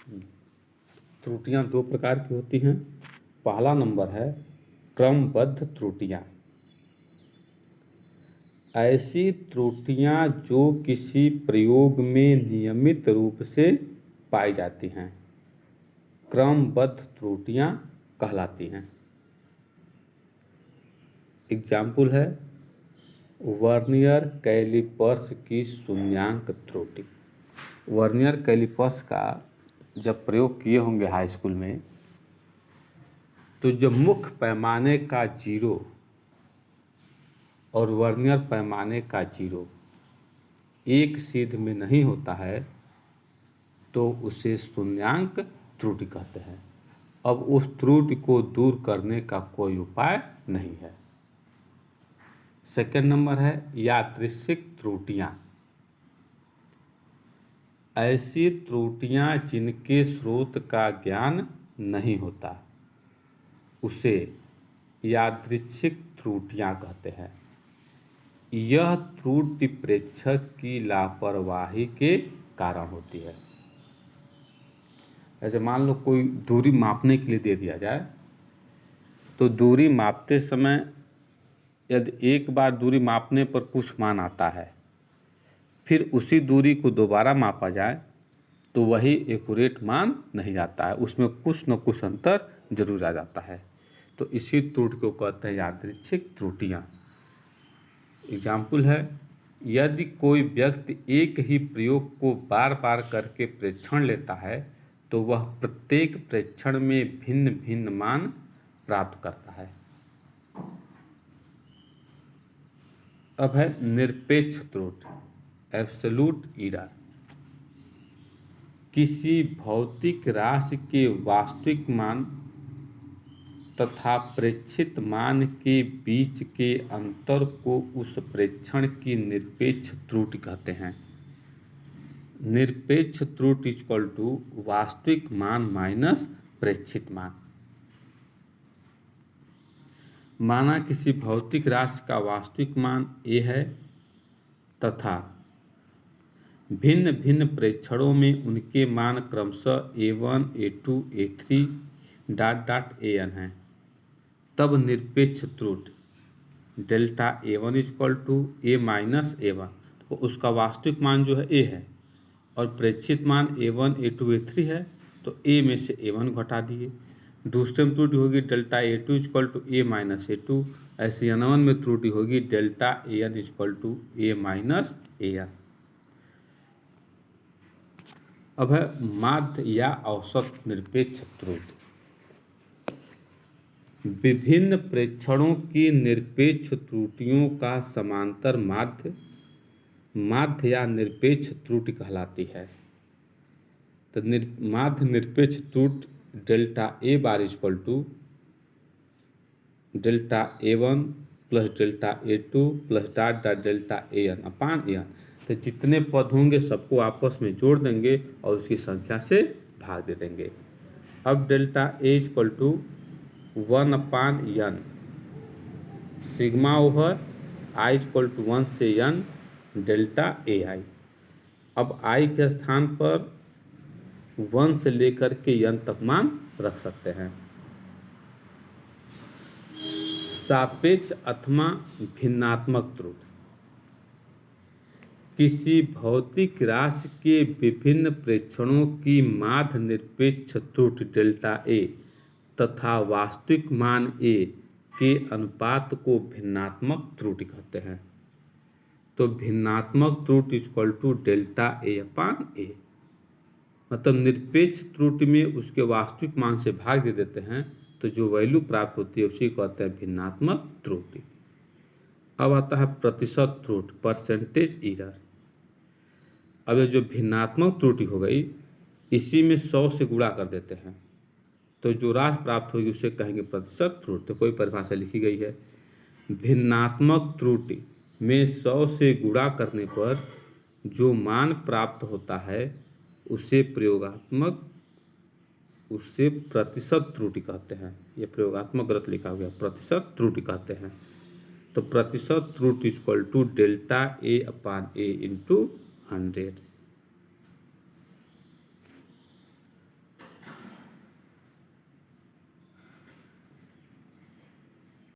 त्रुटियां दो प्रकार की होती हैं। पहला नंबर है क्रमबद्ध त्रुटियां। ऐसी त्रुटियां जो किसी प्रयोग में नियमित रूप से पाई जाती हैं, क्रमबद्ध त्रुटियां कहलाती हैं। एग्जाम्पल है वर्नियर कैलिपर्स की शून्यांक त्रुटि। वर्नियर कैलिपर्स का जब प्रयोग किए होंगे हाई स्कूल में, तो जब मुख्य पैमाने का जीरो और वर्नियर पैमाने का जीरो एक सीध में नहीं होता है तो उसे शून्यांक त्रुटि कहते हैं। अब उस त्रुटि को दूर करने का कोई उपाय नहीं है। सेकंड नंबर है यादृच्छिक त्रुटियां। ऐसी त्रुटियां जिनके स्रोत का ज्ञान नहीं होता, उसे यादृच्छिक त्रुटियां कहते हैं। यह त्रुटि प्रेक्षक की लापरवाही के कारण होती है। ऐसे मान लो कोई दूरी मापने के लिए दे दिया जाए, तो दूरी मापते समय यदि एक बार दूरी मापने पर कुछ मान आता है, फिर उसी दूरी को दोबारा मापा जाए तो वही एक्यूरेट मान नहीं आता है, उसमें कुछ न कुछ अंतर जरूर आ जाता है। तो इसी त्रुटि को कहते हैं यादृच्छिक त्रुटियां। एग्जाम्पल है यदि कोई व्यक्ति एक ही प्रयोग को बार बार करके प्रेक्षण लेता है तो वह प्रत्येक प्रेक्षण में भिन्न भिन्न मान प्राप्त करता है। अब है निरपेक्ष त्रुटि, एब्सोल्यूट एरर। किसी भौतिक राशि के वास्तविक मान तथा प्रेक्षित मान के बीच के अंतर को उस प्रेक्षण की निरपेक्ष त्रुटि कहते हैं। निरपेक्ष त्रुटि इक्वल टू वास्तविक मान माइनस प्रेक्षित मान। माना किसी भौतिक राशि का वास्तविक मान a है तथा भिन्न भिन्न प्रेक्षणों में उनके मान क्रमशः a1, a2, a3 dot dot an हैं। तब निरपेक्ष त्रुटि delta a1 equal to a minus a1, तो उसका वास्तविक मान जो है a है और प्रेक्षित मान a1, a2, a3 है, तो a में से a1 घटा दिए। दूसरे में त्रुटि होगी delta a2 equal to a minus a2। ऐसे n1 में त्रुटि होगी delta an equal to a minus an। अब है माध्य या औसत निरपेक्ष त्रुटि। विभिन्न प्रेक्षणों की निरपेक्ष त्रुटियों का समांतर माध्य या निरपेक्ष त्रुटि कहलाती है। तो माध्य निरपेक्ष त्रुटि delta a bar equal to delta a1 plus delta a2 plus dot dot delta an upon an। तो जितने पद होंगे सबको आपस में जोड़ देंगे और उसकी संख्या से भाग दे देंगे। अब delta a equal to 1 upon n sigma over i equal to 1 से n डेल्टा ai। अब i के स्थान पर 1 से लेकर के n तक मान रख सकते हैं। सापेक्ष अथवा भिन्नात्मक त्रुटि। किसी भौतिक राशि के विभिन्न प्रेक्षणों की माध्य निरपेक्ष त्रुटि डेल्टा a तथा वास्तविक मान a के अनुपात को भिन्नात्मक त्रुटि कहते हैं। तो भिन्नात्मक त्रुटि equal to delta a upon a। मतलब निरपेक्ष त्रुटि में उसके वास्तविक मान से भाग दे देते हैं तो जो वैल्यू प्राप्त होती है उसी को कहते हैं भिन्नात्मक त्रुटि। अब आता है प्रतिशत त्रुटि, परसेंटेज एरर। अब ये जो भिन्नात्मक त्रुटि हो गई, इसी में 100 से गुणा कर देते हैं तो जो राशि प्राप्त होगी उसे कहेंगे प्रतिशत त्रुटि। तो कोई परिभाषा लिखी गई है, भिन्नात्मक त्रुटि में 100 से गुणा करने पर जो मान प्राप्त होता है उसे प्रतिशत त्रुटि कहते हैं। ये प्रयोगात्मक गलत लिखा हुआ है, प्रतिशत त्रुटि कहते हैं। तो प्रतिशत त्रुटि equal to delta a upon a into 100।